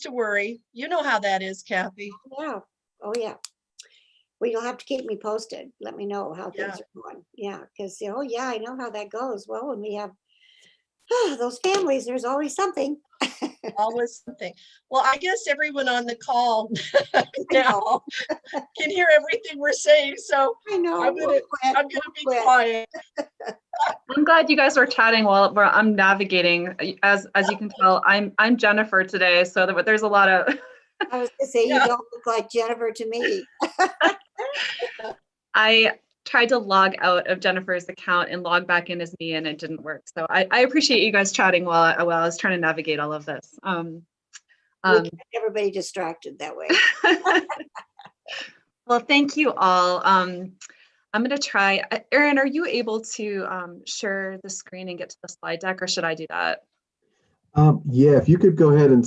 to worry. You know how that is, Kathy. Yeah. Oh, yeah. Well, you'll have to keep me posted. Let me know how Yeah. things are going. Yeah, because, oh, yeah, I know how that goes. Well, when we have those families, there's always something. Always something. Well, I guess everyone on the call I know. now can hear everything we're saying, so I know. I'm We'll quit. gonna be We'll quit. quiet. I'm glad you guys are chatting while I'm navigating. As you can tell, I'm Jennifer today, so there's a lot of. I was going to say, you Yeah. don't look like Jennifer to me. I tried to log out of Jennifer's account and log back in as me, and it didn't work. So I appreciate you guys chatting while I was trying to navigate all of this. We kept everybody distracted that way. Well, thank you all. I'm going to try. Erin, are you able to share the screen and get to the slide deck, or should I do that? Yeah, if you could go ahead and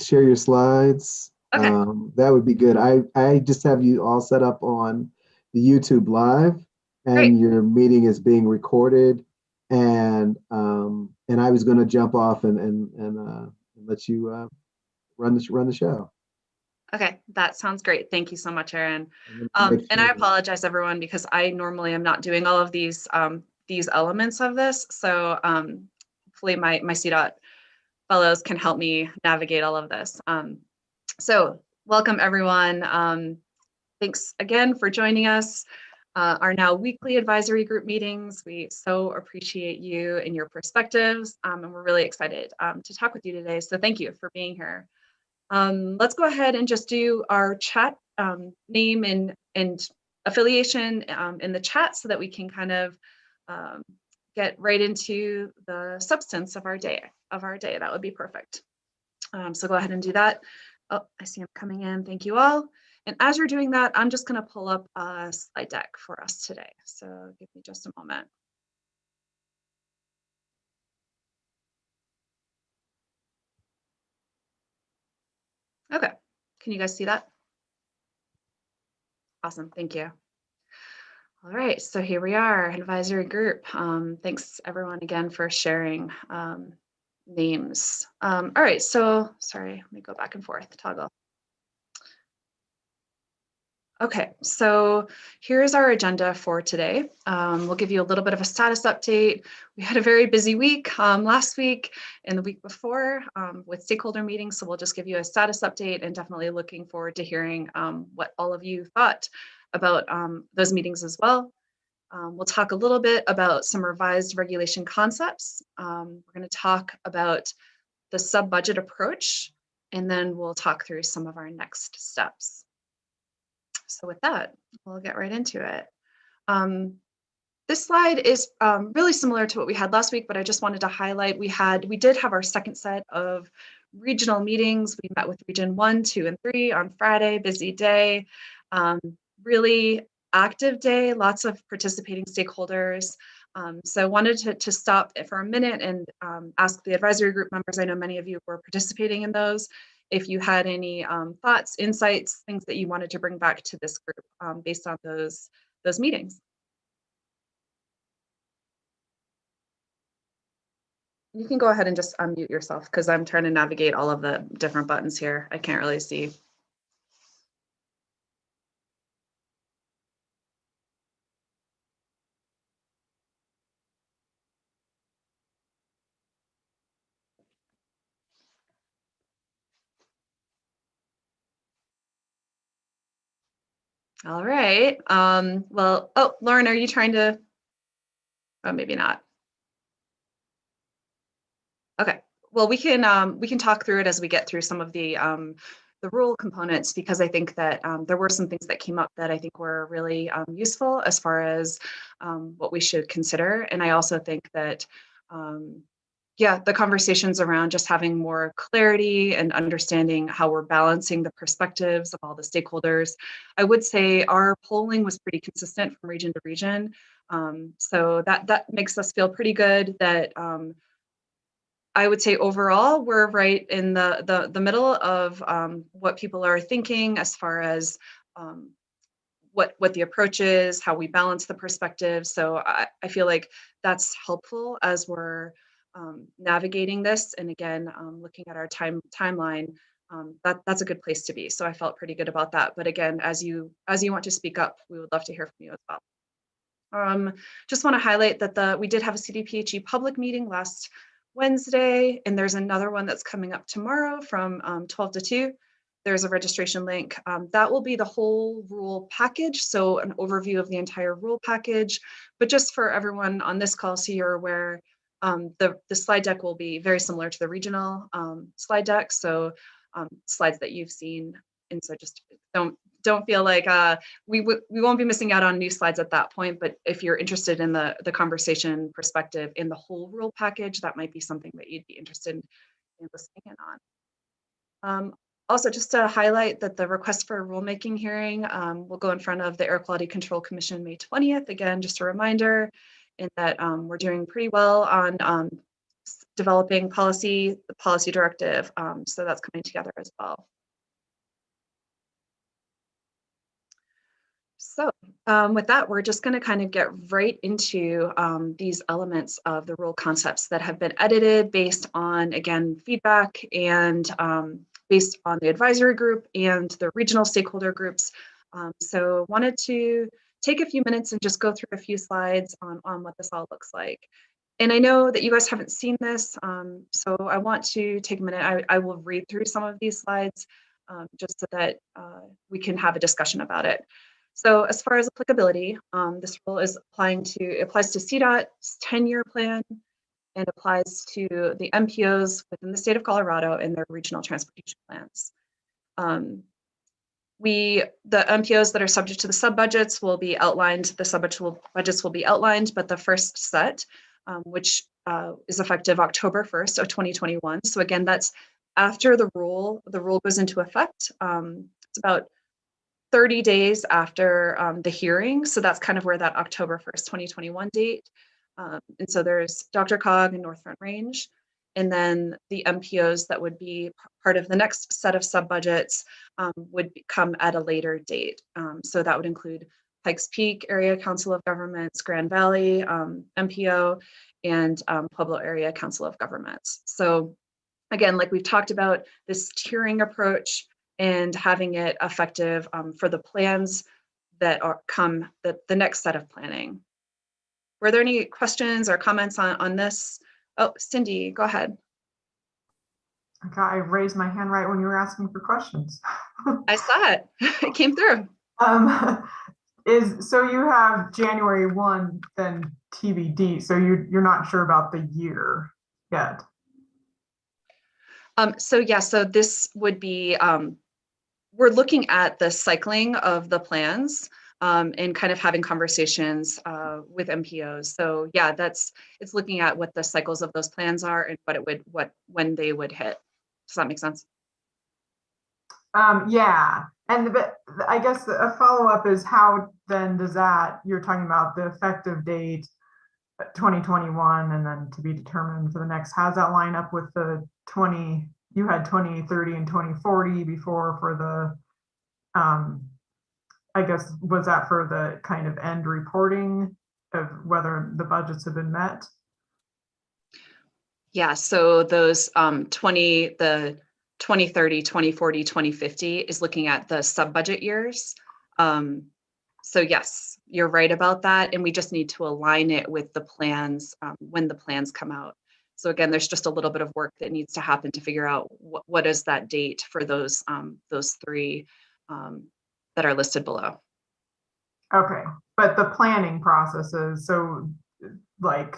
share your slides, Okay. that would be good. I just have you all set up on the YouTube Live, and Great. your meeting is being recorded, and I was going to jump off and let you run the show. Okay, that sounds great. Thank you so much, Erin. And And I apologize, everyone, because I normally am not doing all of these elements of this. So hopefully my CDOT fellows can help me navigate all of this. So welcome, everyone. Thanks again for joining us. Our now weekly advisory group meetings. We so appreciate you and your perspectives, and we're really excited to talk with you today. So thank you for being here. Let's go ahead and just do our chat name and affiliation in the chat so that we can kind of get right into the substance of our day. That would be perfect. So go ahead and do that. Oh, I see them coming in. Thank you all. And as you're doing that, I'm just going to pull up a slide deck for us today. So give me just a moment. Okay, can you guys see that? Awesome, thank you. All right, so here we are, advisory group. Thanks everyone again for sharing names. All right, so sorry, let me go back and forth, toggle. Okay, so here's our agenda for today. We'll give you a little bit of a status update. We had a very busy week last week and the week before with stakeholder meetings, so we'll just give you a status update and definitely looking forward to hearing what all of you thought about those meetings as well. We'll talk a little bit about some revised regulation concepts. We're going to talk about the sub-budget approach, and then we'll talk through some of our next steps. So with that, we'll get right into it. This slide is really similar to what we had last week, but I just wanted to highlight we did have our second set of regional meetings. We met with Region 1, 2, and 3 on Friday, busy day, really active day, lots of participating stakeholders. So I wanted to stop for a minute and ask the advisory group members, I know many of you were participating in those, if you had any thoughts, insights, things that you wanted to bring back to this group based on those meetings. You can go ahead and just unmute yourself because I'm trying to navigate all of the different buttons here. I can't really see. All right. Well, oh, Lauren, are you trying to? Oh, maybe not. Okay. Well, we can talk through it as we get through some of the rule components, because I think that there were some things that came up that I think were really useful as far as what we should consider. And I also think that yeah, the conversations around just having more clarity and understanding how we're balancing the perspectives of all the stakeholders. I would say our polling was pretty consistent from region to region. So that makes us feel pretty good that I would say overall, we're right in the middle of what people are thinking as far as what the approach is, how we balance the perspective. So I feel like that's helpful as we're navigating this. And again, looking at our timeline, that's a good place to be. So I felt pretty good about that. But again, as you want to speak up, we would love to hear from you as well. Just want to highlight that we did have a CDPHE public meeting last Wednesday, and there's another one that's coming up tomorrow from 12 to 2. There's a registration link. That will be the whole rule package, so an overview of the entire rule package. But just for everyone on this call, so you're aware, the slide deck will be very similar to the regional slide deck, so slides that you've seen. And so just don't feel like we won't be missing out on new slides at that point. But if you're interested in the conversation perspective in the whole rule package, that might be something that you'd be interested in listening in on. Also, just to highlight that the request for a rulemaking hearing will go in front of the Air Quality Control Commission May 20th. Again, just a reminder in that we're doing pretty well on developing the policy directive. So that's coming together as well. So with that, we're just going to kind of get right into these elements of the rule concepts that have been edited based on, again, feedback and based on the advisory group and the regional stakeholder groups. So wanted to take a few minutes and just go through a few slides on what this all looks like. And I know that you guys haven't seen this, so I want to take a minute. I will read through some of these slides just so that we can have a discussion about it. So as far as applicability, this rule applies to CDOT's 10-year plan and applies to the MPOs within the state of Colorado and their regional transportation plans. The MPOs that are subject to the sub-budgets will be outlined, budgets will be outlined, but the first set, which is effective October 1st of 2021. So again, that's after the rule goes into effect. It's about 30 days after the hearing. So that's kind of where that October 1st, 2021 date. And so there's DRCOG and North Front Range, and then the MPOs that would be part of the next set of sub-budgets would come at a later date. So that would include Pikes Peak Area Council of Governments, Grand Valley MPO, and Pueblo Area Council of Governments. So again, like we've talked about, this tiering approach and having it effective for the plans that the next set of planning. Were there any questions or comments on this? Oh, Cindy, go ahead. Okay, I raised my hand right when you were asking for questions. I saw it. It came through. So you have January 1, then TBD. So you're not sure about the year yet. So this would be, we're looking at the cycling of the plans and kind of having conversations with MPOs. So yeah, it's looking at what the cycles of those plans are and when they would hit. Does that make sense? Yeah, but I guess a follow-up is how then does that, you're talking about the effective date 2021 and then to be determined for the next, how does that line up with the you had 2030 and 2040 before for the I guess, was that for the kind of end reporting of whether the budgets have been met? Yeah, so those the 2030, 2040, 2050 is looking at the sub-budget years. So yes, you're right about that. And we just need to align it with the plans when the plans come out. So again, there's just a little bit of work that needs to happen to figure out what is that date for those three that are listed below. Okay, but the planning processes, so like,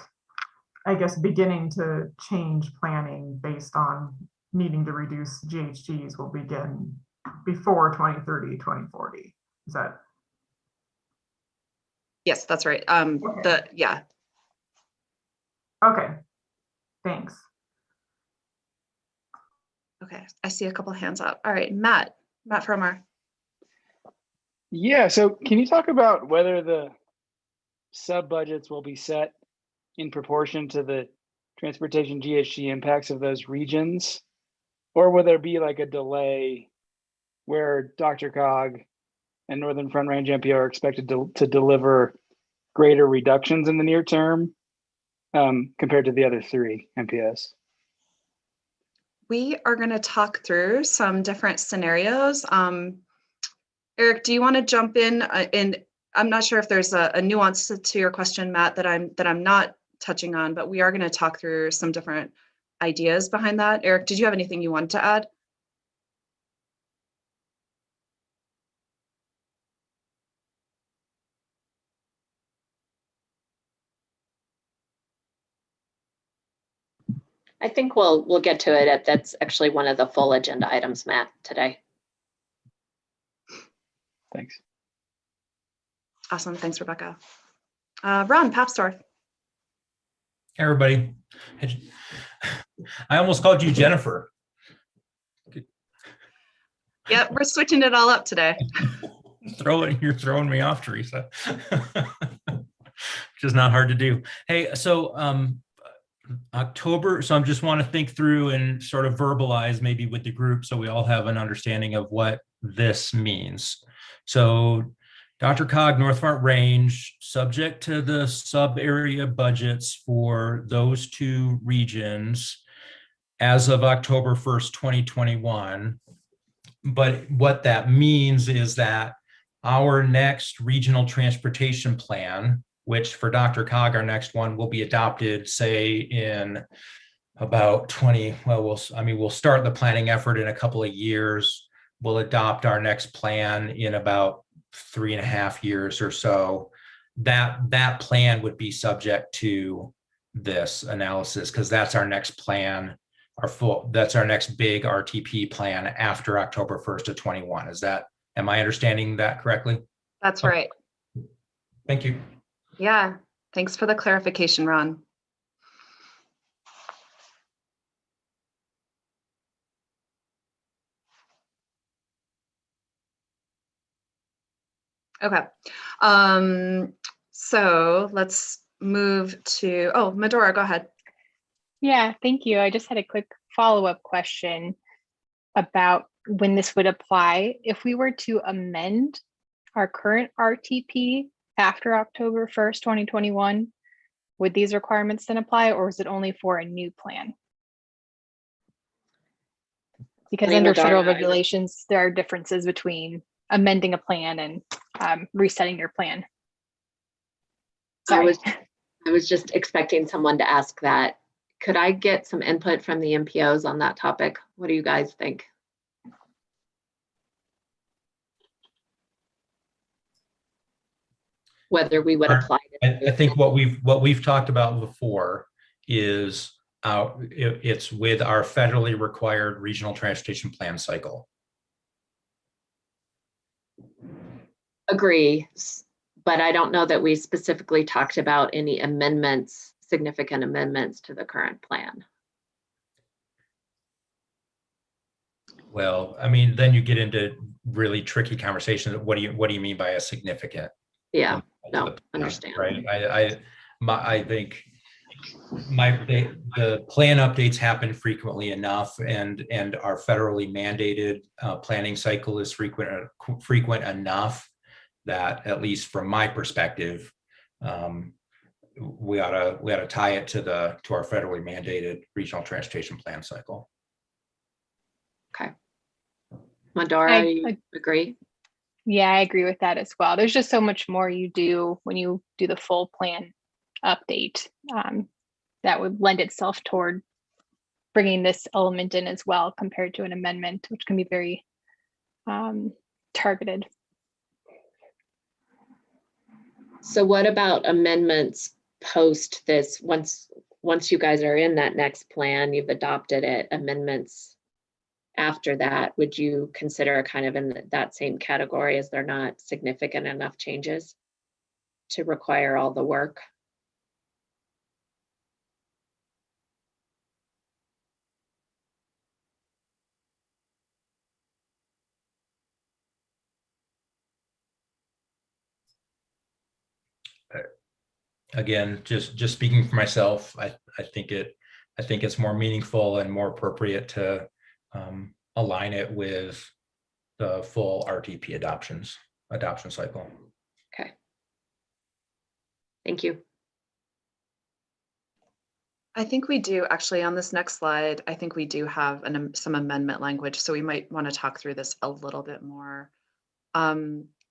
I guess beginning to change planning based on needing to reduce GHGs will begin before 2030, 2040. Is that? Yes, that's right. Okay. Yeah. Okay, thanks. Okay, I see a couple of hands up. All right, Matt Frommer. Yeah, so can you talk about whether the sub-budgets will be set in proportion to the transportation GHG impacts of those regions? Or will there be like a delay where DRCOG and Northern Front Range MPO are expected to deliver greater reductions in the near term compared to the other three MPOs? we are going to talk through some different scenarios. Eric, do you want to jump in? And I'm not sure if there's a nuance to your question, Matt, that I'm not touching on, but we are going to talk through some different ideas behind that. Eric, did you have anything you wanted to add? I think we'll get to it. That's actually one of the full agenda items, Matt, today. Thanks. Awesome. Thanks, Rebecca. Ron Papsdorf. Hey, everybody. I almost called you Jennifer. Yep, we're switching it all up today. You're throwing me off, Teresa. Which is not hard to do. Hey, so October, so I just want to think through and sort of verbalize maybe with the group so we all have an understanding of what this means. So DRCOG North Front Range, subject to the sub-area budgets for those two regions as of October 1st, 2021. But what that means is that our next regional transportation plan, which for DRCOG, our next one will be adopted, say in about 20, well, we'll start the planning effort in a couple of years. We'll adopt our next plan in about 3.5 years or so. That plan would be subject to this analysis because that's our next plan, that's our next big RTP plan after October 1st of 21. Am I understanding that correctly? That's right. Thank you. Yeah, thanks for the clarification, Ron. Okay, so let's move to, oh, Medora, go ahead. Yeah, thank you. I just had a quick follow-up question about when this would apply. If we were to amend our current RTP after October 1st, 2021, would these requirements then apply, or is it only for a new plan? Because under federal regulations, there are differences between amending a plan and resetting your plan. Sorry. I was just expecting someone to ask that. Could I get some input from the MPOs on that topic? What do you guys think? Whether we would apply it. I think what we've talked about before is it's with our federally required regional transportation plan cycle. Agree, but I don't know that we specifically talked about any amendments, significant amendments to the current plan. Well, I mean, then you get into really tricky conversations. What do you mean by a significant? Yeah, no, understand. Right. I think the plan updates happen frequently enough, and our federally mandated planning cycle is frequent enough that, at least from my perspective, we ought to tie it to our federally mandated regional transportation plan cycle. Okay. Medora, you agree? Yeah, I agree with that as well. There's just so much more you do when you do the full plan update that would lend itself toward bringing this element in as well, compared to an amendment, which can be very targeted. So what about amendments post this? Once you guys are in that next plan, you've adopted it, amendments after that, would you consider kind of in that same category as they're not significant enough changes to require all the work? Again, just speaking for myself, I think it's more meaningful and more appropriate to align it with the full RTP adoption cycle. Okay. Thank you. I think we do actually on this next slide. I think we do have some amendment language, so we might want to talk through this a little bit more.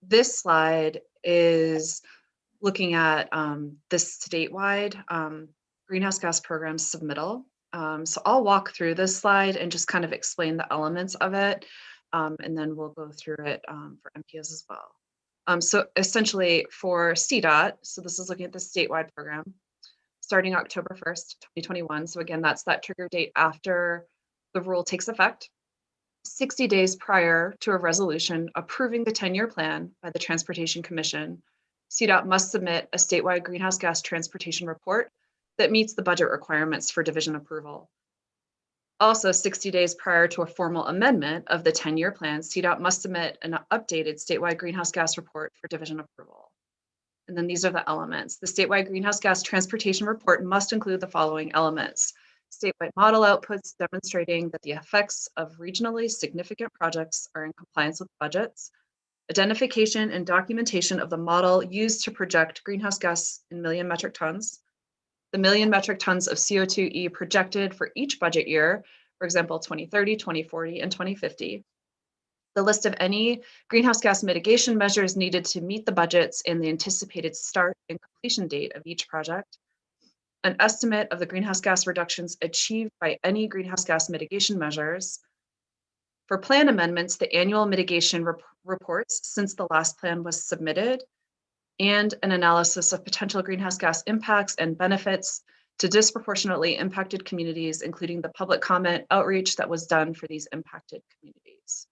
This slide is looking at this statewide greenhouse gas program submittal. So I'll walk through this slide and just kind of explain the elements of it, and then we'll go through it for MPOs as well. So essentially for CDOT, so this is looking at the statewide program, starting October 1st, 2021. So again, that's that trigger date after the rule takes effect. 60 days prior to a resolution approving the 10-year plan by the Transportation Commission, CDOT must submit a statewide greenhouse gas transportation report that meets the budget requirements for division approval. Also, 60 days prior to a formal amendment of the 10-year plan, CDOT must submit an updated statewide greenhouse gas report for division approval. And then these are the elements. The statewide greenhouse gas transportation report must include the following elements: statewide model outputs demonstrating that the effects of regionally significant projects are in compliance with budgets, identification and documentation of the model used to project greenhouse gas in million metric tons, the million metric tons of CO2e projected for each budget year, for example, 2030, 2040, and 2050, the list of any greenhouse gas mitigation measures needed to meet the budgets and the anticipated start and completion date of each project, an estimate of the greenhouse gas reductions achieved by any greenhouse gas mitigation measures. For plan amendments, the annual mitigation reports since the last plan was submitted, and an analysis of potential greenhouse gas impacts and benefits to disproportionately impacted communities, including the public comment outreach that was done for these impacted communities.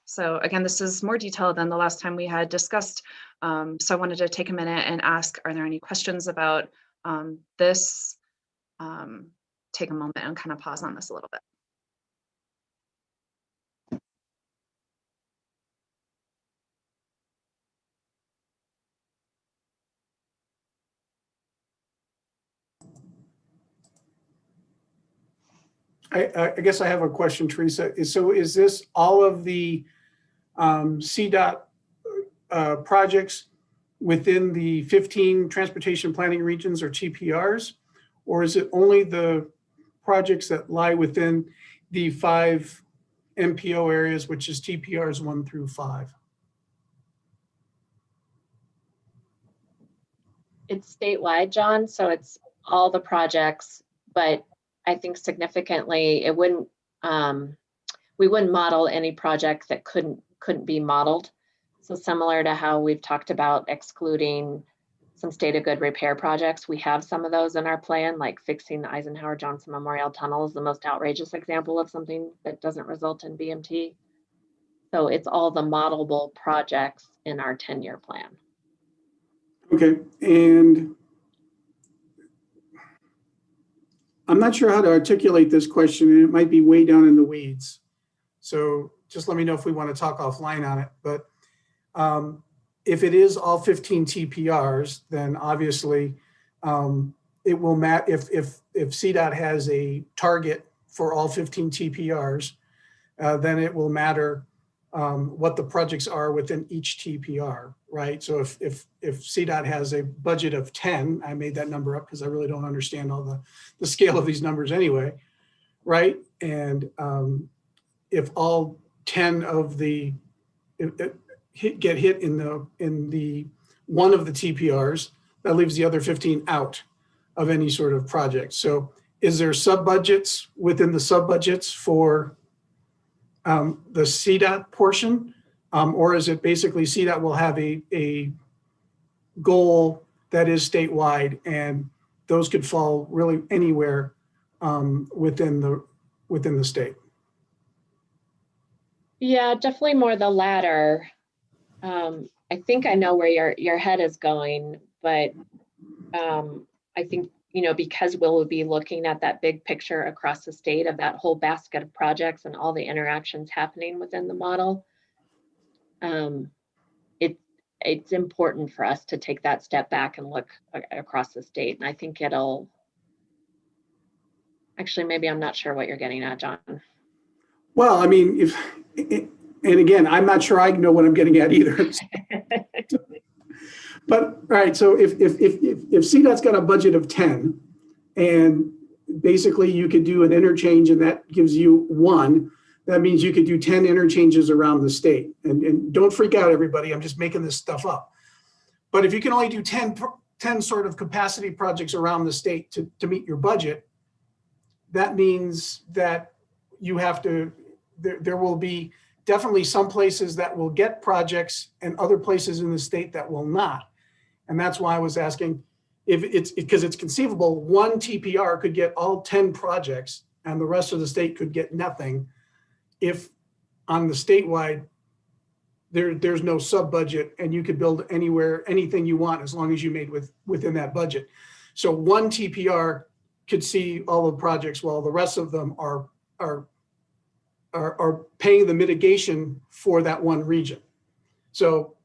So again, this is more detailed than the last time we had discussed. So I wanted to take a minute and ask, are there any questions about this? Take a moment and kind of pause on this a little bit. I guess I have a question, Teresa. So is this all of the CDOT projects within the 15 transportation planning regions or TPRs? Or is it only the projects that lie within the 5 MPO areas, which is TPRs 1 through 5? It's statewide, John, so it's all the projects, but I think significantly it wouldn't, we wouldn't model any project that couldn't be modeled. So similar to how we've talked about excluding some state of good repair projects, we have some of those in our plan, like fixing the Eisenhower Johnson Memorial Tunnel is the most outrageous example of something that doesn't result in BMT. So it's all the modelable projects in our 10-year plan. Okay, and I'm not sure how to articulate this question, and it might be way down in the weeds. So just let me know if we want to talk offline on it. But if it is all 15 TPRs, then obviously it will matter if CDOT has a target for all 15 TPRs, then it will matter what the projects are within each TPR, right? So if CDOT has a budget of 10, I made that number up because I really don't understand all the scale of these numbers anyway, right? And if all 10 of the get hit in the one of the TPRs, that leaves the other 15 out of any sort of project. So is there sub-budgets within the sub-budgets for the CDOT portion, or is it basically CDOT will have a goal that is statewide, and those could fall really anywhere within the state? Yeah, definitely more the latter. I think I know where your head is going, but I think, you know, because we'll be looking at that big picture across the state of that whole basket of projects and all the interactions happening within the model, it's important for us to take that step back and look across the state. And I think it'll, actually, maybe I'm not sure what you're getting at, John. Well, I mean, and again, I'm not sure I know what I'm getting at either. But all right, so if CDOT's got a budget of 10, And basically you could do an interchange and that gives you 1. That means you could do 10 interchanges around the state. And don't freak out, everybody. I'm just making this stuff up. But if you can only do 10 sort of capacity projects around the state to meet your budget, that means that you have to, there will be definitely some places that will get projects and other places in the state that will not. And that's why I was asking if because it's conceivable, 1 TPR could get all 10 projects and the rest of the state could get nothing if on the statewide, there's no sub budget and you could build anywhere, anything you want as long as you made within that budget. So 1 TPR could see all the projects while the rest of them are paying the mitigation for that one region. So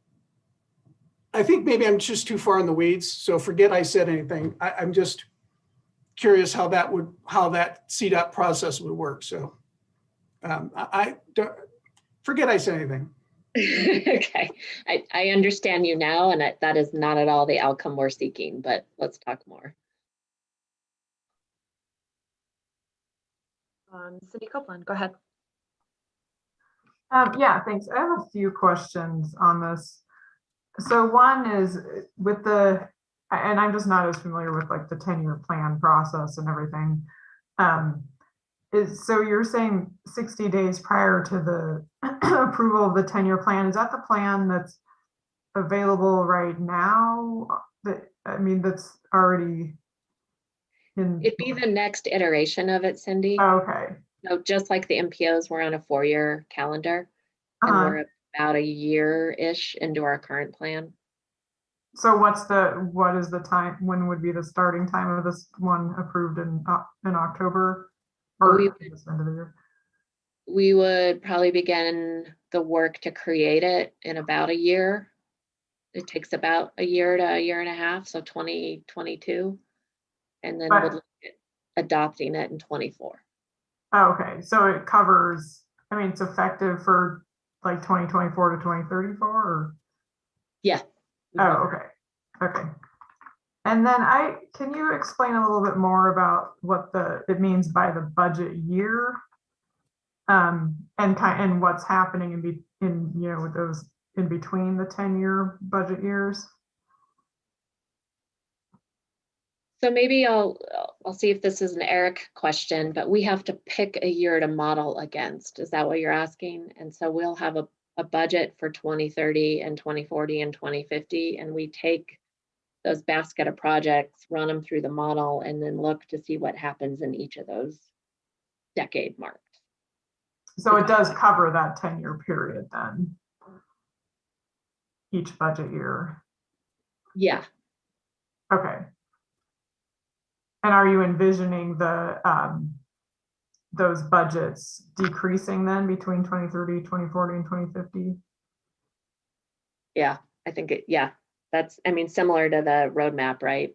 I think maybe I'm just too far in the weeds. So forget I said anything. I'm just curious how that CDOT process would work. So I don't forget I said anything. Okay, I understand you now, and that is not at all the outcome we're seeking, but let's talk more. Cindy Copeland, go ahead. Yeah, thanks. I have a few questions on this. So one is with the, and I'm just not as familiar with like the 10-year plan process and everything. So you're saying 60 days prior to the approval of the 10-year plan, is that the plan that's available right now? That's already in. It'd be the next iteration of it, Cindy. Oh, okay. So just like the MPOs, we're on a 4-year calendar, and we're about a year-ish into our current plan. So what is the time, when would be the starting time of this one approved in October? Or end of the year? We would probably begin the work to create it in about a year. It takes about a year to a year and a half, so 2022. And then we'll look at adopting it in 24. Oh, okay, so it covers, it's effective for like 2024 to 2034 or? Yeah. Oh, okay. Okay. And then can you explain a little bit more about what it means by the budget year? And what's happening with those in between the 10-year budget years? So maybe I'll see if this is an Eric question, but we have to pick a year to model against. Is that what you're asking? And so we'll have a budget for 2030 and 2040 and 2050, and we take those basket of projects, run them through the model, and then look to see what happens in each of those decade marks. So it does cover that 10-year period then, each budget year? Yeah. Okay. And are you envisioning those budgets decreasing then between 2030, 2040, and 2050? Yeah, I think that's, similar to the roadmap, right?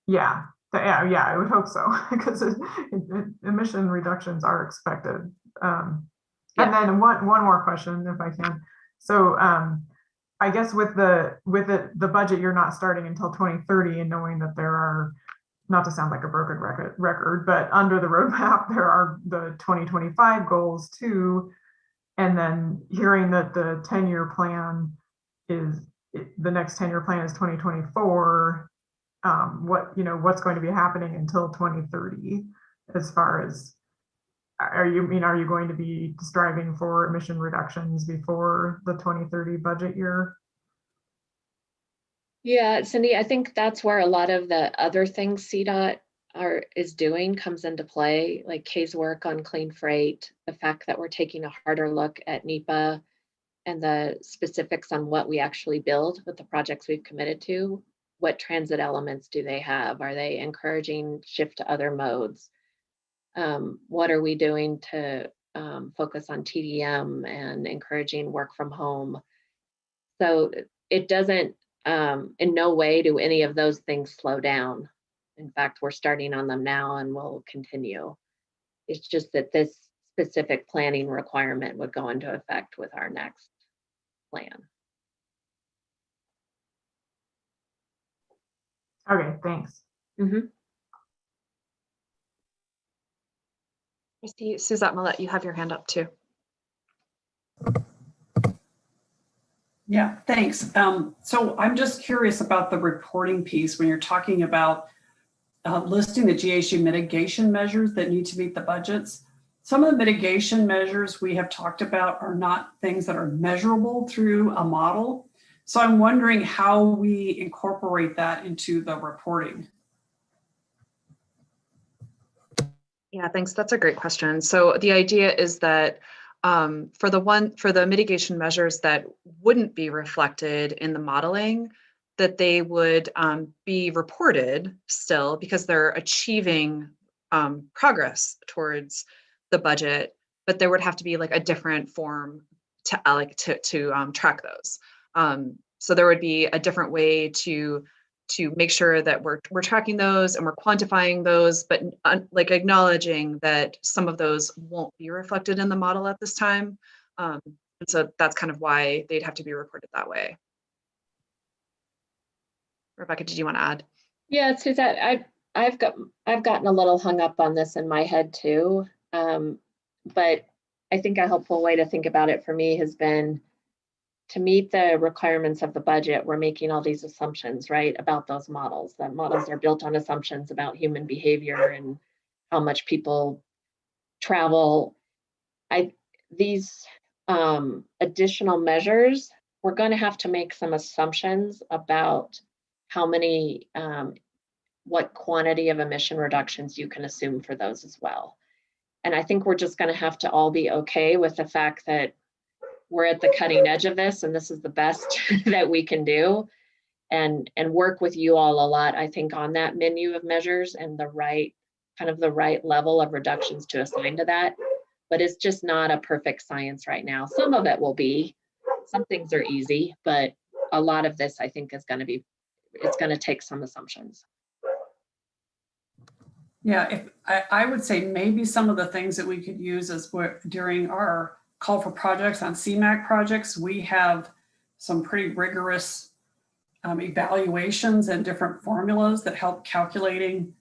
Yeah, I would hope so, because emission reductions are expected. And then one more question, if I can. So I guess with the budget, you're not starting until 2030, and knowing that there are, not to sound like a broken record, but under the roadmap, there are the 2025 goals too. And then hearing that the 10-year plan the next 10-year plan is 2024, what's going to be happening until 2030 as far as, are you going to be striving for emission reductions before the 2030 budget year? Yeah, Cindy, I think that's where a lot of the other things CDOT is doing comes into play, like Kay's work on clean freight, the fact that we're taking a harder look at NEPA and the specifics on what we actually build with the projects we've committed to. What transit elements do they have? Are they encouraging shift to other modes? What are we doing to focus on TDM and encouraging work from home? So it doesn't, in no way do any of those things slow down. In fact, we're starting on them now and we'll continue. It's just that this specific planning requirement would go into effect with our next plan. Okay, thanks. Mhm. I see Suzette Millette, you have your hand up too. Yeah, thanks. So I'm just curious about the reporting piece when you're talking about listing the GHG mitigation measures that need to meet the budgets. Some of the mitigation measures we have talked about are not things that are measurable through a model. So I'm wondering how we incorporate that into the reporting. Yeah, thanks. That's a great question. So the idea is that for the mitigation measures that wouldn't be reflected in the modeling, that they would be reported still because they're achieving progress towards the budget, but there would have to be like a different form to track those. So there would be a different way to make sure that we're tracking those and we're quantifying those, but like acknowledging that some of those won't be reflected in the model at this time. And so that's kind of why they'd have to be reported that way. Rebecca, did you want to add? Yeah, Suzette, I've gotten a little hung up on this in my head too. But I think a helpful way to think about it for me has been to meet the requirements of the budget, we're making all these assumptions, right, about those models. That models are built on assumptions about human behavior and how much people travel. These additional measures, we're going to have to make some assumptions about how many, what quantity of emission reductions you can assume for those as well. And I think we're just going to have to all be okay with the fact that we're at the cutting edge of this and this is the best that we can do, and work with you all a lot, I think, on that menu of measures and the right level of reductions to assign to that. But it's just not a perfect science right now. Some of it will be, some things are easy, but a lot of this I think is going to be, it's going to take some assumptions. Yeah, I would say maybe some of the things that we could use is during our call for projects on CMAQ projects, we have some pretty rigorous evaluations and different formulas that help calculating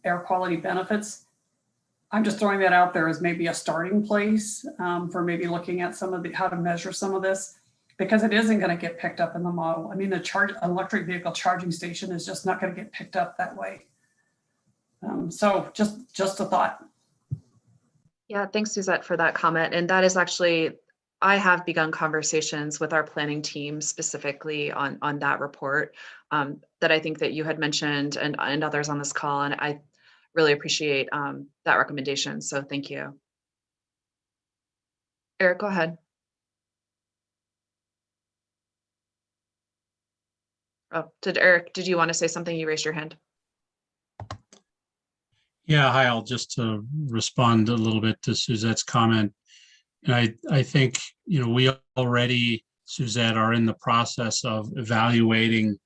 air quality benefits. I'm just throwing that out there as maybe a starting place for maybe looking at some of how to measure some of this, because it isn't going to get picked up in the model. I mean, an electric vehicle charging station is just not going to get picked up that way. So just a thought. Yeah, thanks, Suzette, for that comment. And that is actually, I have begun conversations with our planning team specifically on that report that I think that you had mentioned and others on this call. And I really appreciate that recommendation. So thank you. Eric, go ahead. Oh, did you want to say something? You raised your hand. Yeah, hi, I'll just respond a little bit to Suzette's comment. And I think, we already, Suzette, are in the process of evaluating,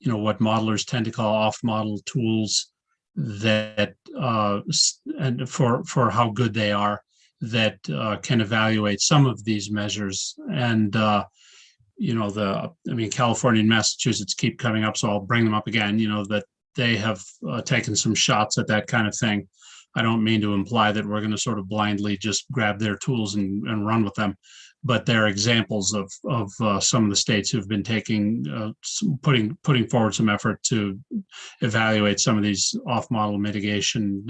what modelers tend to call off-model tools that, and for how good they are, that can evaluate some of these measures. And, California and Massachusetts keep coming up, so I'll bring them up again, that they have taken some shots at that kind of thing. I don't mean to imply that we're going to sort of blindly just grab their tools and run with them, but they're examples of some of the states who've been putting forward some effort to evaluate some of these off-model mitigation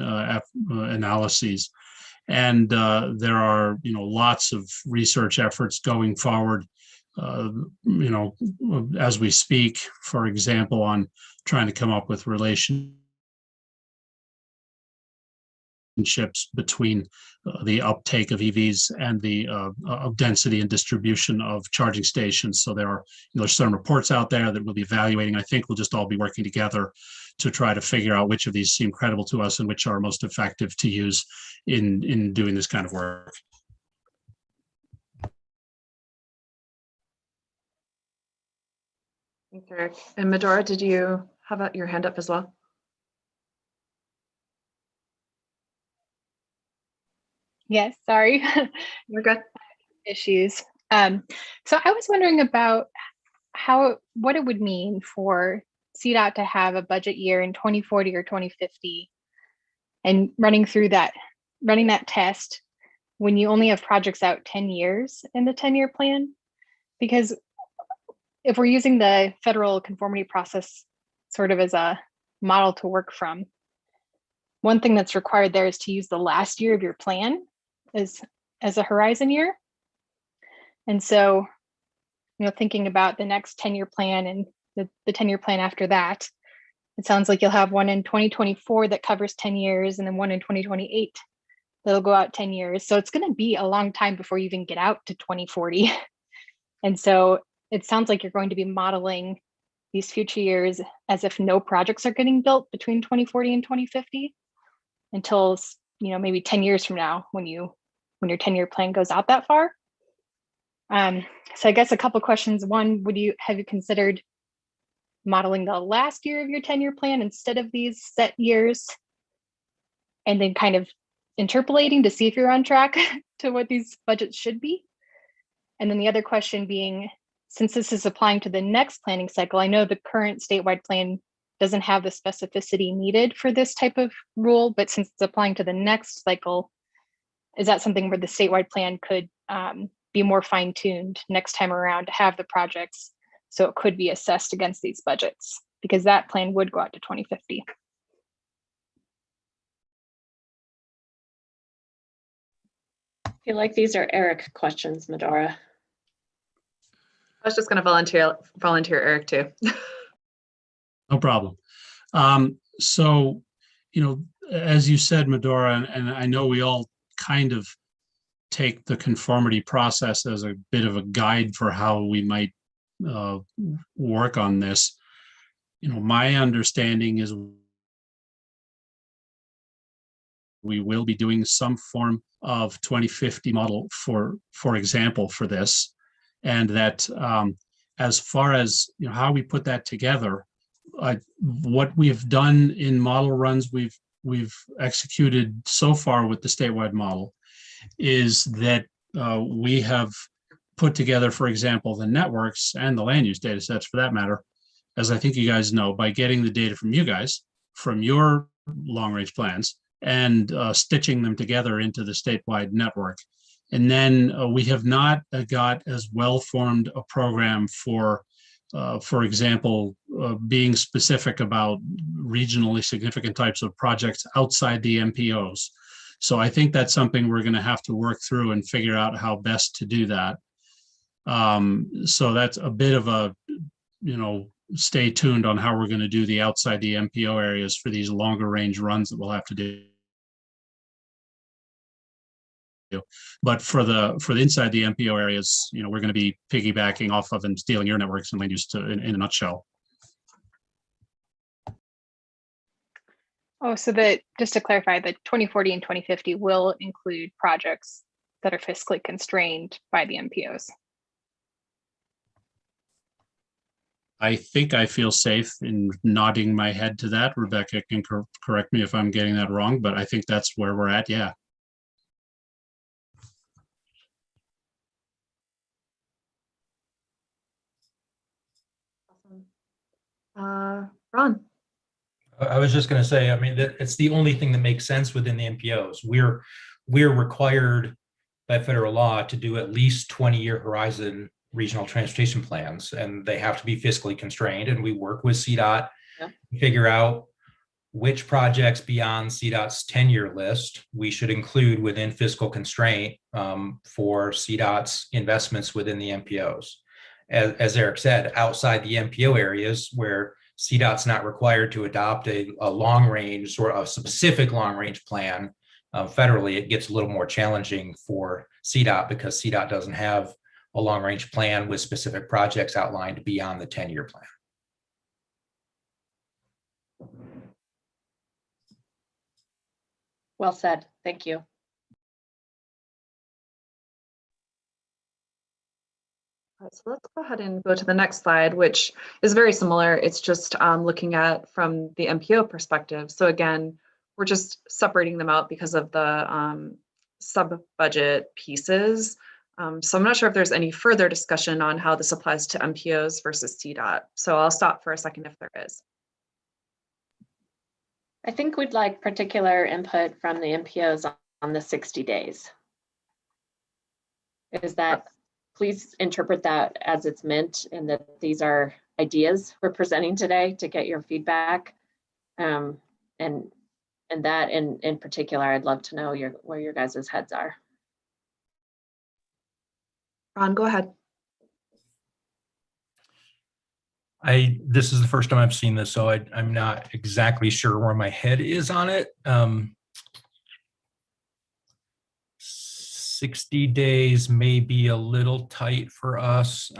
analyses. And there are lots of research efforts going forward, as we speak, for example, on trying to come up with relationships between the uptake of EVs and the density and distribution of charging stations. So there's some reports out there that we'll be evaluating. I think we'll just all be working together to try to figure out which of these seem credible to us and which are most effective to use in doing this kind of work. Thanks, Eric. And Medora, did you have your hand up as well? Yes, sorry. You're good. Issues. So I was wondering about what it would mean for CDOT to have a budget year in 2040 or 2050 and running that test when you only have projects out 10 years in the 10-year plan? Because if we're using the federal conformity process sort of as a model to work from, one thing that's required there is to use the last year of your plan as a horizon year. And so, thinking about the next 10-year plan and the 10-year plan after that, it sounds like you'll have one in 2024 that covers 10 years and then one in 2028 that'll go out 10 years. So it's going to be a long time before you even get out to 2040. And so it sounds like you're going to be modeling these future years as if no projects are getting built between 2040 and 2050 until, maybe 10 years from now when your 10-year plan goes out that far. So I guess a couple questions. One, have you considered modeling the last year of your 10-year plan instead of these set years? And then kind of interpolating to see if you're on track to what these budgets should be. And then the other question being, since this is applying to the next planning cycle, I know the current statewide plan doesn't have the specificity needed for this type of rule, but since it's applying to the next cycle, is that something where the statewide plan could be more fine-tuned next time around to have the projects so it could be assessed against these budgets? Because that plan would go out to 2050. I feel like these are Eric questions, Medora. I was just going to volunteer Eric too. No problem. So, as you said, Medora, and I know we all kind of take the conformity process as a bit of a guide for how we might work on this. My understanding is we will be doing some form of 2050 model, for example, for this, and that as far as how we put that together, what we've done in model runs we've executed so far with the statewide model is that we have put together, for example, the networks and the land use data sets for that matter, as I think you guys know, by getting the data from you guys, from your long range plans, and stitching them together into the statewide network. And then we have not got as well-formed a program for example, being specific about regionally significant types of projects outside the MPOs. So I think that's something we're going to have to work through and figure out how best to do that. So that's a bit of a, stay tuned on how we're going to do the outside the MPO areas for these longer range runs that we'll have to do. But for the inside the MPO areas, we're going to be piggybacking off of and stealing your networks and land use in a nutshell. Oh, so just to clarify, the 2040 and 2050 will include projects that are fiscally constrained by the MPOs. I think I feel safe in nodding my head to that. Rebecca can correct me if I'm getting that wrong, but I think that's where we're at. Yeah. Ron. I was just going to say, it's the only thing that makes sense within the MPOs. We're required by federal law to do at least 20-year horizon regional transportation plans, and they have to be fiscally constrained. And we work with CDOT to figure out which projects beyond CDOT's 10-year list we should include within fiscal constraint for CDOT's investments within the MPOs. As Eric said, outside the MPO areas where CDOT's not required to adopt a long range or a specific long range plan federally, it gets a little more challenging for CDOT because CDOT doesn't have a long range plan with specific projects outlined beyond the 10-year plan. Well said. Thank you. All right, so let's go ahead and go to the next slide, which is very similar. It's just looking at from the MPO perspective. So again, we're just separating them out because of the sub-budget pieces. So I'm not sure if there's any further discussion on how this applies to MPOs versus CDOT. So I'll stop for a second if there is. I think we'd like particular input from the MPOs on the 60 days. Is that, please interpret that as it's meant, and that these are ideas we're presenting today to get your feedback. And that in particular, I'd love to know where your guys' heads are. Ron, go ahead. This is the first time I've seen this, so I'm not exactly sure where my head is on it. 60 days may be a little tight for us.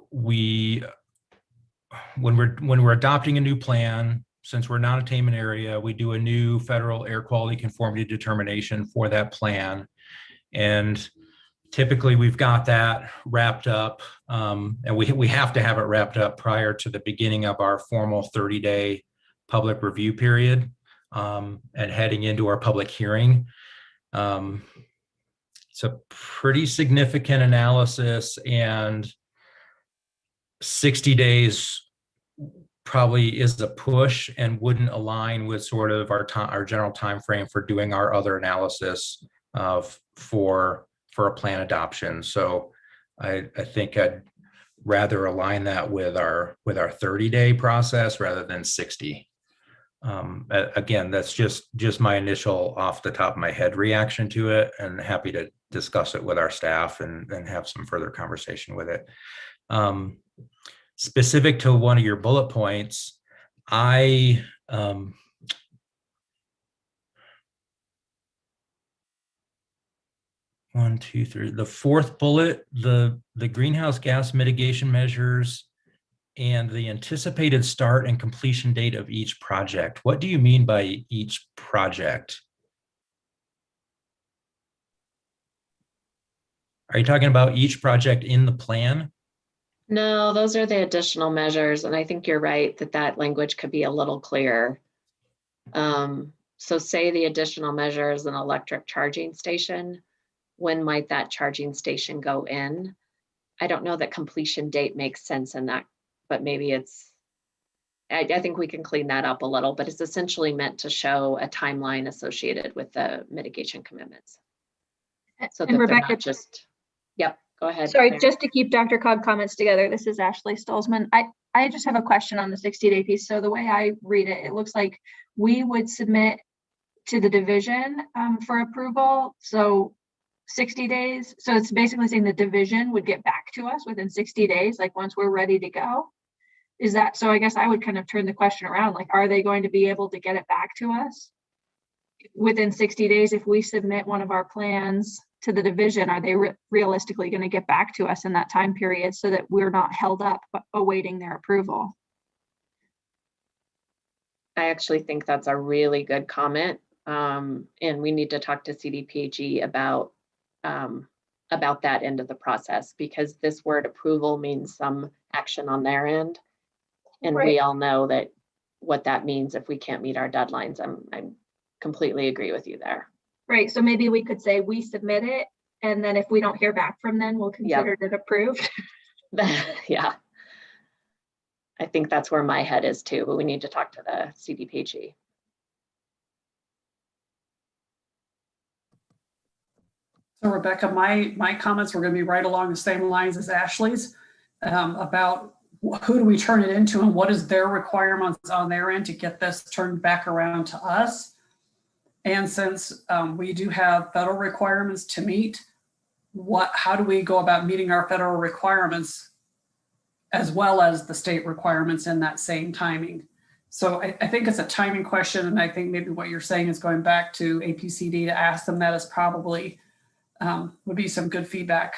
When we're adopting a new plan, since we're not a attainment area, we do a new federal air quality conformity determination for that plan. And typically we've got that wrapped up, and we have to have it wrapped up prior to the beginning of our formal 30-day public review period, and heading into our public hearing. It's a pretty significant analysis, and 60 days probably is a push and wouldn't align with sort of our general time frame for doing our other analysis for a plan adoption. So I think I'd rather align that with our 30-day process rather than 60. Again, that's just my initial off the top of my head reaction to it, and happy to discuss it with our staff and have some further conversation with it. Specific to one of your bullet points, I 1, 2, 3. The fourth bullet, the greenhouse gas mitigation measures and the anticipated start and completion date of each project. What do you mean by each project? Are you talking about each project in the plan? No, those are the additional measures. And I think you're right that language could be a little clearer. So say the additional measure is an electric charging station. When might that charging station go in? I don't know that completion date makes sense in that, but maybe I think we can clean that up a little, but it's essentially meant to show a timeline associated with the mitigation commitments. So that Rebecca, they're not just, yep, go ahead. Sorry, Claire. just to keep Dr. Cog comments together, this is Ashley Stolzman. I just have a question on the 60-day piece. So the way I read it, it looks like we would submit to the division for approval. So 60 days. So it's basically saying the division would get back to us within 60 days, like once we're ready to go. Is that, so I guess I would kind of turn the question around, like, are they going to be able to get it back to us within 60 days? If we submit one of our plans to the division, are they realistically going to get back to us in that time period so that we're not held up awaiting their approval? I actually think that's a really good comment. And we need to talk to CDPHE about that end of the process, because this word approval means some action on their end. And Right. We all know that what that means if we can't meet our deadlines. I completely agree with you there. Right. So maybe we could say we submit it, and then if we don't hear back from them, we'll consider it approved. Yeah. I think that's where my head is too, but we need to talk to the CDPHE. So Rebecca, my comments were going to be right along the same lines as Ashley's about who do we turn it into and what is their requirements on their end to get this turned back around to us. And since we do have federal requirements to meet, how do we go about meeting our federal requirements as well as the state requirements in that same timing? So I think it's a timing question. And I think maybe what you're saying is going back to APCD to ask them that is probably would be some good feedback.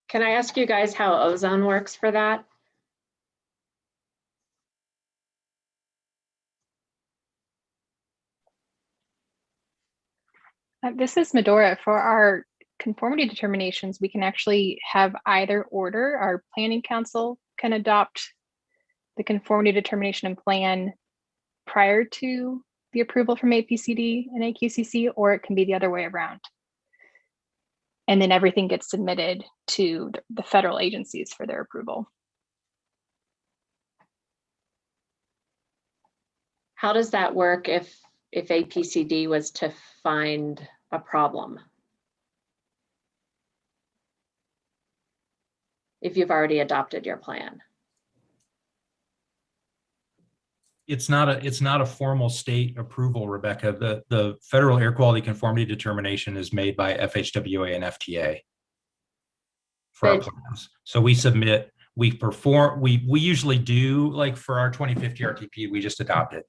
Can I ask you guys how ozone works for that? This is Medora. For our conformity determinations, we can actually have either order. Our planning council can adopt the conformity determination and plan prior to the approval from APCD and AQCC, or it can be the other way around. And then everything gets submitted to the federal agencies for their approval. How does that work if APCD was to find a problem? If you've already adopted your plan? It's not a formal state approval, Rebecca. The federal air quality conformity determination is made by FHWA and FTA for our plans. So we submit, we perform, we usually do, like for our 2050 RTP, we just adopt it.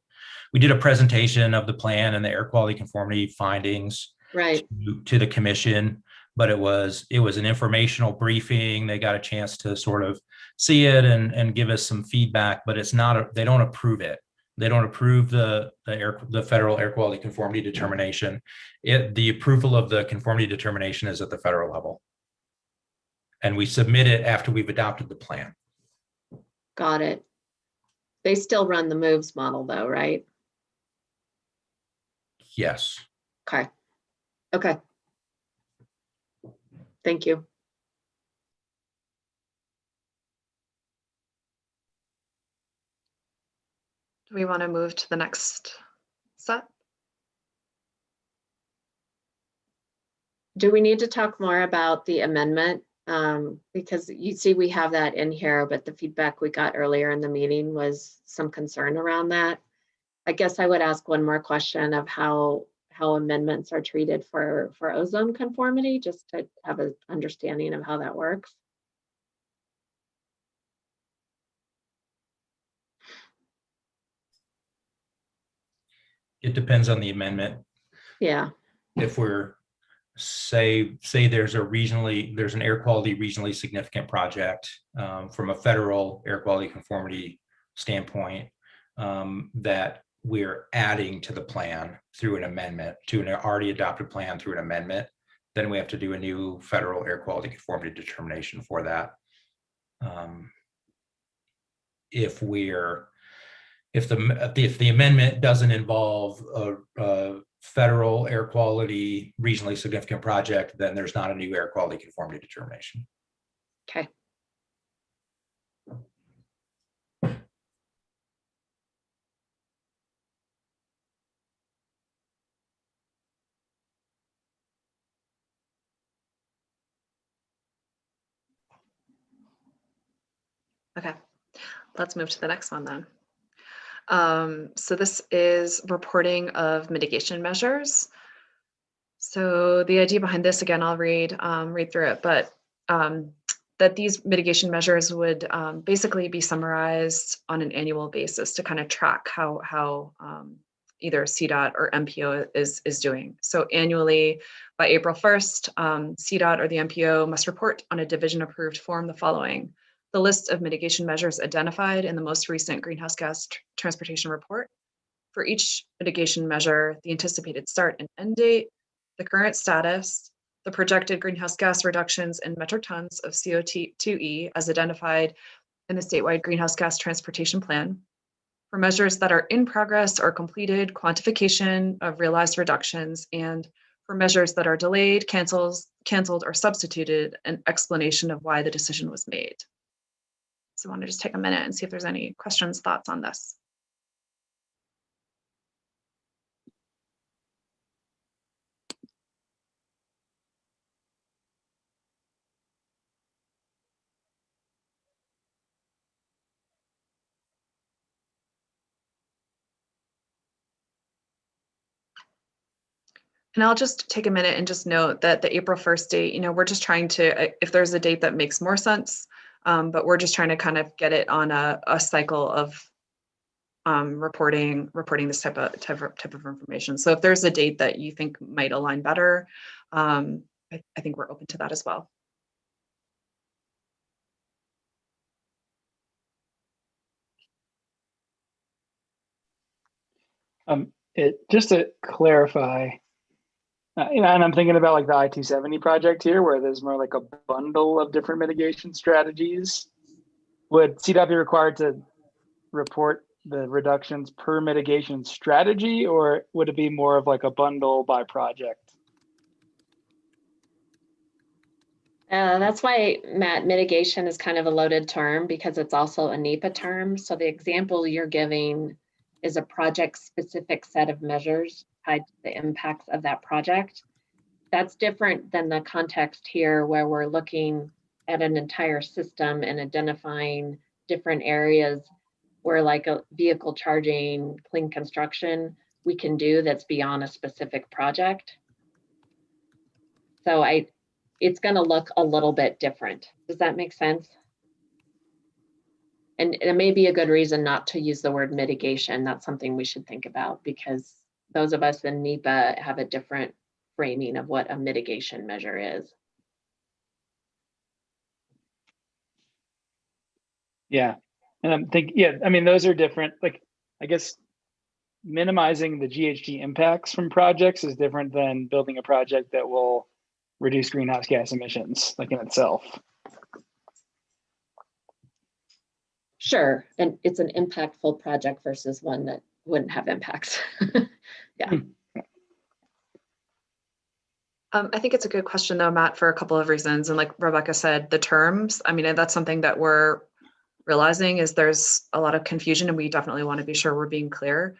We did a presentation of the plan and the air quality conformity findings to the commission, but it was an informational briefing. They got a chance to sort of see it and give us some feedback, but it's not, they don't approve it. They don't approve the federal air quality conformity determination. The approval of the conformity determination is at the federal level. And we submit it after we've adopted the plan. Got it. They still run the MOVES model though, right? Yes. Okay. Okay. Thank you. Do we want to move to the next set? Do we need to talk more about the amendment? Because you see we have that in here, but the feedback we got earlier in the meeting was some concern around that. I guess I would ask one more question of how amendments are treated for ozone conformity, just to have an understanding of how that works. It depends on the amendment. Yeah. If we're say there's an air quality regionally significant project from a federal air quality conformity standpoint that we're adding to the plan through an amendment to an already adopted plan through an amendment, then we have to do a new federal air quality conformity determination for that. If the amendment doesn't involve a federal air quality regionally significant project, then there's not a new air quality conformity determination. Okay. Okay, let's move to the next one then. So this is reporting of mitigation measures. So the idea behind this, again, I'll read through it, but that these mitigation measures would basically be summarized on an annual basis to kind of track how either CDOT or MPO is doing. So annually, by April 1st, CDOT or the MPO must report on a division-approved form the following: the list of mitigation measures identified in the most recent greenhouse gas transportation report. For each mitigation measure, the anticipated start and end date, the current status, the projected greenhouse gas reductions in metric tons of CO2e as identified in the statewide greenhouse gas transportation plan. For measures that are in progress or completed, quantification of realized reductions, and for measures that are delayed, canceled, or substituted, an explanation of why the decision was made. So I want to just take a minute and see if there's any questions, thoughts on this. And I'll just take a minute and just note that the April 1st date, we're just trying to, if there's a date that makes more sense, but we're just trying to kind of get it on a cycle of reporting this type of information. So if there's a date that you think might align better, I think we're open to that as well. Just to clarify, and I'm thinking about like the I-270 project here, where there's more like a bundle of different mitigation strategies. Would CDOT be required to report the reductions per mitigation strategy, or would it be more of like a bundle by project? That's why, Matt, mitigation is kind of a loaded term because it's also a NEPA term. So the example you're giving is a project-specific set of measures tied to the impacts of that project. That's different than the context here where we're looking at an entire system and identifying different areas where, like a vehicle charging, clean construction, we can do that's beyond a specific project. So it's going to look a little bit different. Does that make sense? And it may be a good reason not to use the word mitigation. That's something we should think about, because those of us in NEPA have a different framing of what a mitigation measure is. Yeah. And I'm thinking, yeah, I mean, those are different. Like, I guess minimizing the GHG impacts from projects is different than building a project that will reduce greenhouse gas emissions, like in itself. Sure, and it's an impactful project versus one that wouldn't have impacts. Yeah. I think it's a good question though, Matt, for a couple of reasons. And like Rebecca said, the terms, I mean, that's something that we're realizing is there's a lot of confusion, and we definitely want to be sure we're being clear.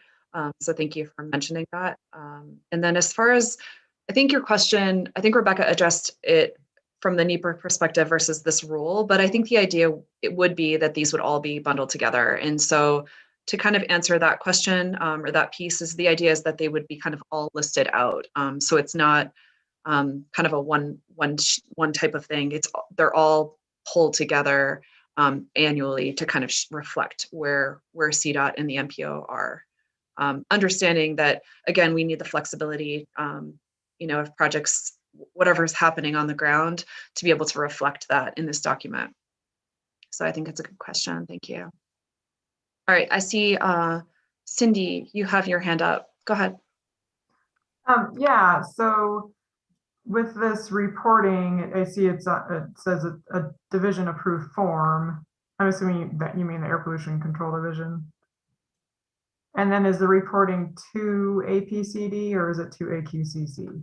So thank you for mentioning that. And then as far as, I think your question, I think Rebecca addressed it from the NEPA perspective versus this rule, but I think the idea it would be that these would all be bundled together. And so to kind of answer that question or that piece is the idea is that they would be kind of all listed out. So it's not kind of a one type of thing. They're all pulled together annually to kind of reflect where CDOT and the MPO are. Understanding that, again, we need the flexibility, of projects, whatever's happening on the ground, to be able to reflect that in this document. So I think it's a good question. Thank you. All right, I see Cindy, you have your hand up. Go ahead. Yeah, so with this reporting, I see it says a division approved form. I'm assuming that you mean the Air Pollution Control Division. And then is the reporting to APCD or is it to AQCC?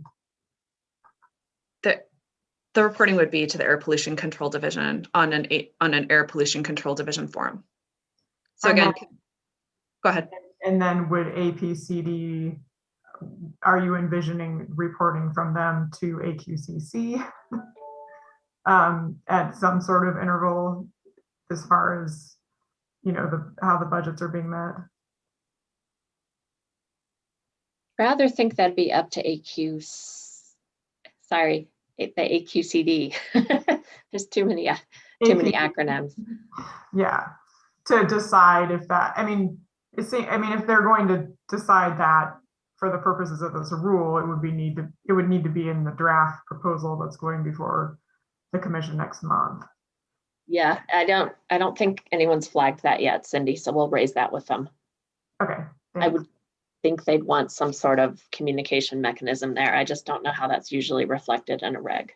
The reporting would be to the Air Pollution Control Division on an Air Pollution Control Division form. So again, go ahead. And then would APCD, are you envisioning reporting from them to AQCC at some sort of interval as far as, how the budgets are being met? Rather think that'd be up to the AQCD. There's too many acronyms. Yeah, to decide if that, if they're going to decide that for the purposes of this rule, it would need to be in the draft proposal that's going before the commission next month. Yeah, I don't think anyone's flagged that yet, Cindy, so we'll raise that with them. Okay. Thanks. I would think they'd want some sort of communication mechanism there. I just don't know how that's usually reflected in a reg.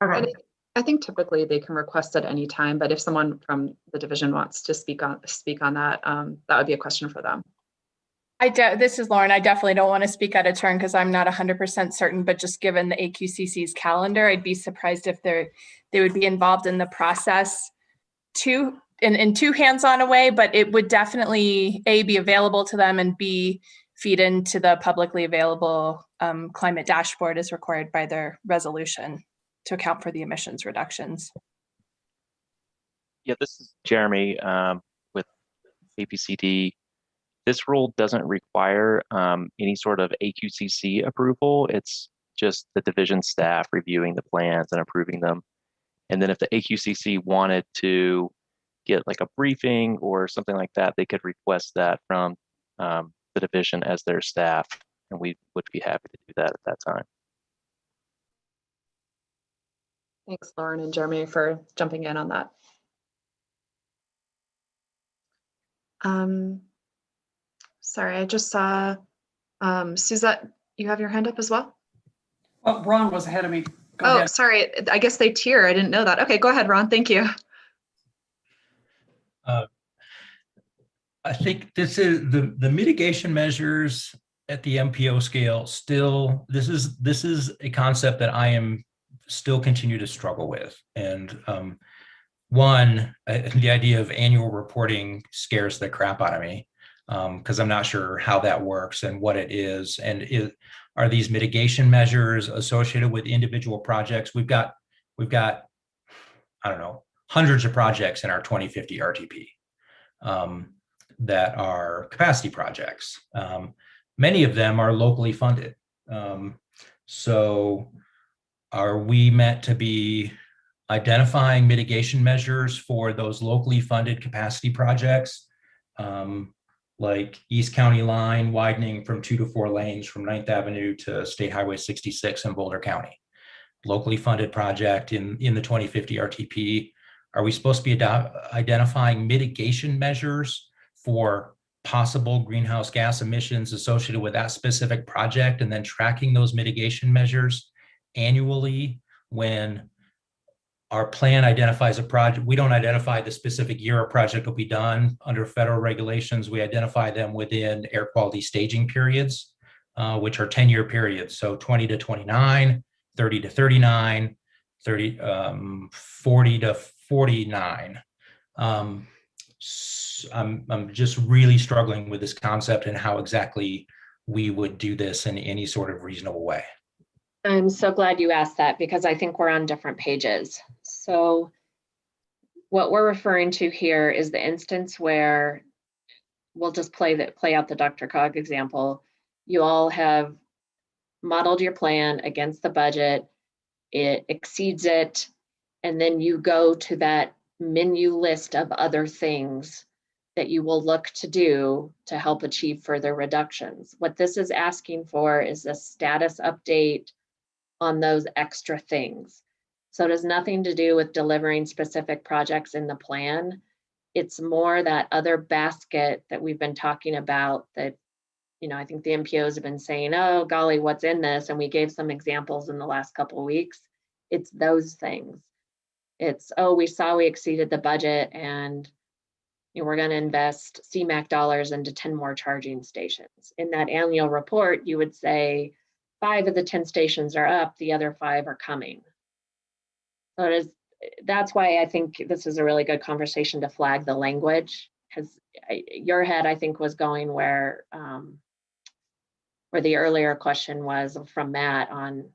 Okay. I think typically they can request at any time, but if someone from the division wants to speak on that, that would be a question for them. This is Lauren. I definitely don't want to speak out of turn because I'm not 100% certain, but just given the AQCC's calendar, I'd be surprised if they would be involved in the process in too hands-on a way, but it would definitely A, be available to them, and B, feed into the publicly available climate dashboard as required by their resolution to account for the emissions reductions. Yeah, this is Jeremy with APCD. This rule doesn't require any sort of AQCC approval. It's just the division staff reviewing the plans and approving them. And then if the AQCC wanted to get like a briefing or something like that, they could request that from the division as their staff, and we would be happy to do that at that time. Thanks, Lauren and Jeremy, for jumping in on that. Sorry, I just saw Suzette, you have your hand up as well? Well, Ron was ahead of me. Go ahead. Sorry, I guess they tier. I didn't know that. Okay, go ahead, Ron. Thank you. I think this is the mitigation measures at the MPO scale still, this is a concept that I am still continue to struggle with. And the idea of annual reporting scares the crap out of me because I'm not sure how that works and what it is. And are these mitigation measures associated with individual projects? We've got, I don't know, hundreds of projects in our 2050 RTP that are capacity projects. Many of them are locally funded. So are we meant to be identifying mitigation measures for those locally funded capacity projects, like East County Line widening from 2 to 4 lanes from 9th Avenue to State Highway 66 in Boulder County? Locally funded project in the 2050 RTP. Are we supposed to be identifying mitigation measures for possible greenhouse gas emissions associated with that specific project and then tracking those mitigation measures annually when our plan identifies a project? We don't identify the specific year a project will be done under federal regulations. We identify them within air quality staging periods, which are 10-year periods. So 20 to 29, 30 to 39, 40 to 49. I'm just really struggling with this concept and how exactly we would do this in any sort of reasonable way. I'm so glad you asked that because I think we're on different pages. So what we're referring to here is the instance where we'll just play out the DRCOG example. You all have modeled your plan against the budget, it exceeds it, and then you go to that menu list of other things that you will look to do to help achieve further reductions. What this is asking for is a status update on those extra things. So it has nothing to do with delivering specific projects in the plan. It's more that other basket that we've been talking about that, you know, I think the MPOs have been saying, oh, golly, what's in this? And we gave some examples in the last couple of weeks. It's those things. It's, oh, we saw we exceeded the budget and you know, we're going to invest CMAQ dollars into 10 more charging stations. In that annual report, you would say 5 of the 10 stations are up, the other 5 are coming. So that's why I think this is a really good conversation to flag the language, because your head, I think, was going where the earlier question was from Matt on,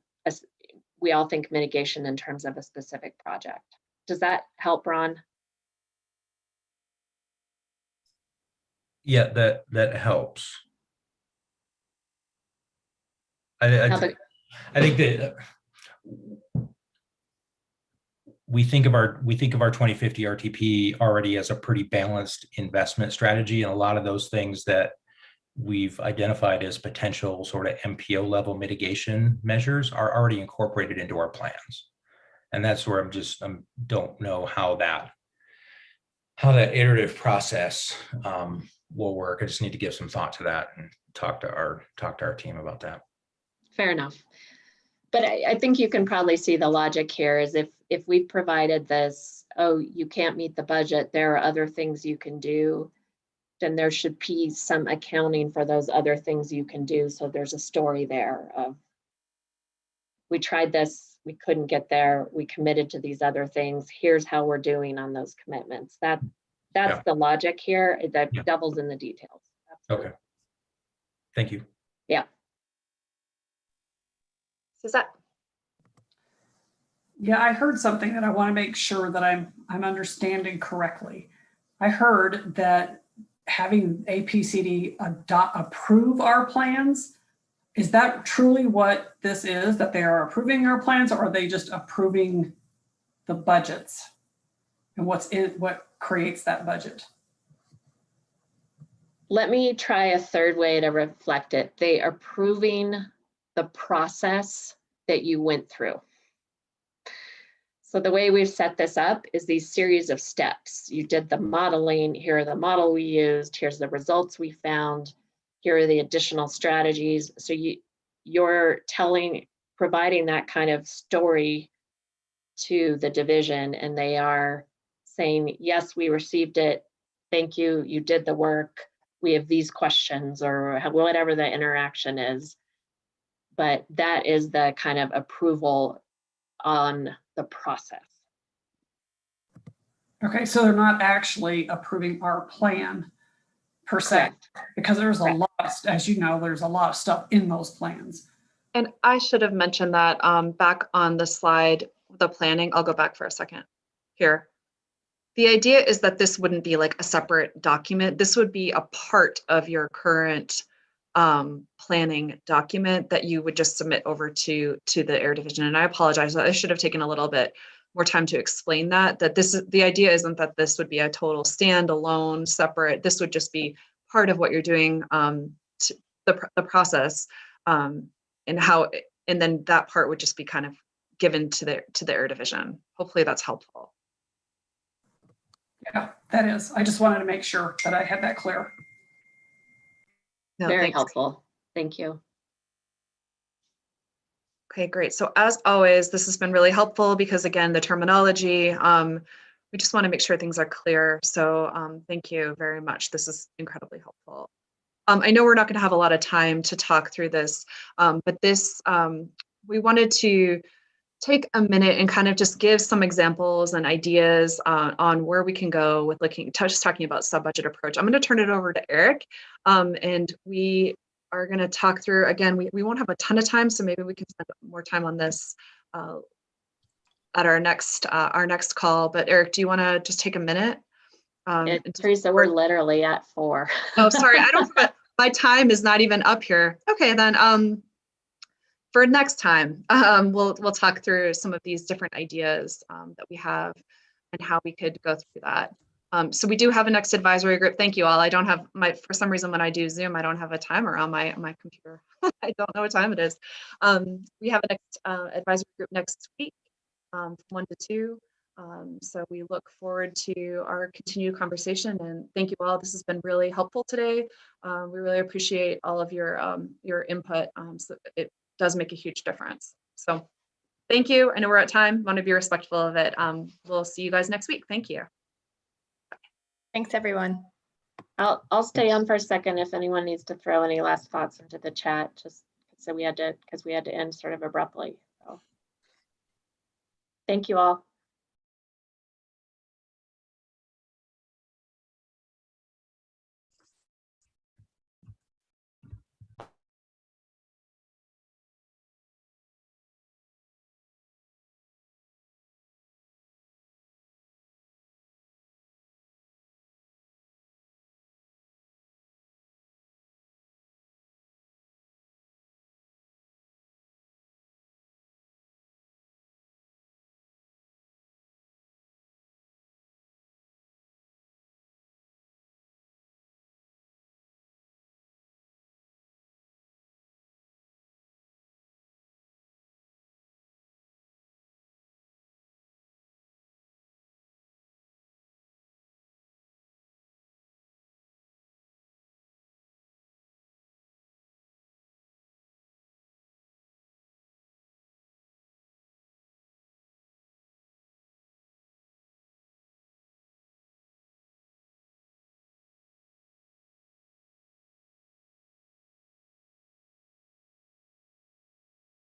we all think mitigation in terms of a specific project. Does that help, Ron? Yeah, that helps. I think that we think of our 2050 RTP already as a pretty balanced investment strategy, and a lot of those things that we've identified as potential sort of MPO level mitigation measures are already incorporated into our plans. And that's where I don't know how that iterative process will work. I just need to give some thought to that and talk to our team about that. Fair enough. But I think you can probably see the logic here is if we provided this, oh, you can't meet the budget, there are other things you can do, then there should be some accounting for those other things you can do. So there's a story there of, we tried this, we couldn't get there, we committed to these other things, here's how we're doing on those commitments. That's the logic here, that devil's in the details. Absolutely. Okay. Thank you. Yeah. Suzette. Yeah, I heard something that I want to make sure that I'm understanding correctly. I heard that having APCD approve our plans, is that truly what this is, that they are approving our plans, or are they just approving the budgets and what creates that budget? Let me try a third way to reflect it. They are approving the process that you went through. So the way we've set this up is these series of steps. You did the modeling, here are the model we used, here's the results we found, here are the additional strategies. So you're providing that kind of story to the division, and they are saying, yes, we received it, thank you, you did the work, we have these questions, or whatever the interaction is. But that is the kind of approval on the process. Okay, so they're not actually approving our plan per se, Correct. because there's a lot, as you know, there's a lot of stuff in those plans. And I should have mentioned that back on the slide, the planning, I'll go back for a second here. The idea is that this wouldn't be like a separate document. This would be a part of your current planning document that you would just submit over to the Air Division. And I apologize, I should have taken a little bit more time to explain that this is, the idea isn't that this would be a total standalone, separate, this would just be part of what you're doing, the process, and how, and then that part would just be kind of given to the Air Division. Hopefully that's helpful. Yeah, that is. I just wanted to make sure that I had that clear. No, Very thanks. helpful. Thank you. Okay, great. So as always, this has been really helpful because again, the terminology, we just want to make sure things are clear. So thank you very much. This is incredibly helpful. I know we're not going to have a lot of time to talk through this, but this, we wanted to take a minute and kind of just give some examples and ideas on where we can go with just talking about sub-budget approach. I'm going to turn it over to Eric, and we are going to talk through, again, we won't have a ton of time, so maybe we can spend more time on this at our next call. But Eric, do you want to just take a minute? Teresa, we're literally at 4. Oh, sorry, I don't, my time is not even up here. Okay, then for next time, we'll talk through some of these different ideas that we have and how we could go through that. So we do have a next advisory group. Thank you all. I don't have for some reason when I do Zoom, I don't have a timer on my computer. I don't know what time it is. We have a next advisory group next week from 1 to 2. So we look forward to our continued conversation, and thank you all. This has been really helpful today. We really appreciate all of your input. So it does make a huge difference. So thank you. I know we're at time. Want to be respectful of it. We'll see you guys next week. Thank you. Thanks, everyone. I'll stay on for a second if anyone needs to throw any last thoughts into the chat, just so because we had to end sort of abruptly. So thank you all.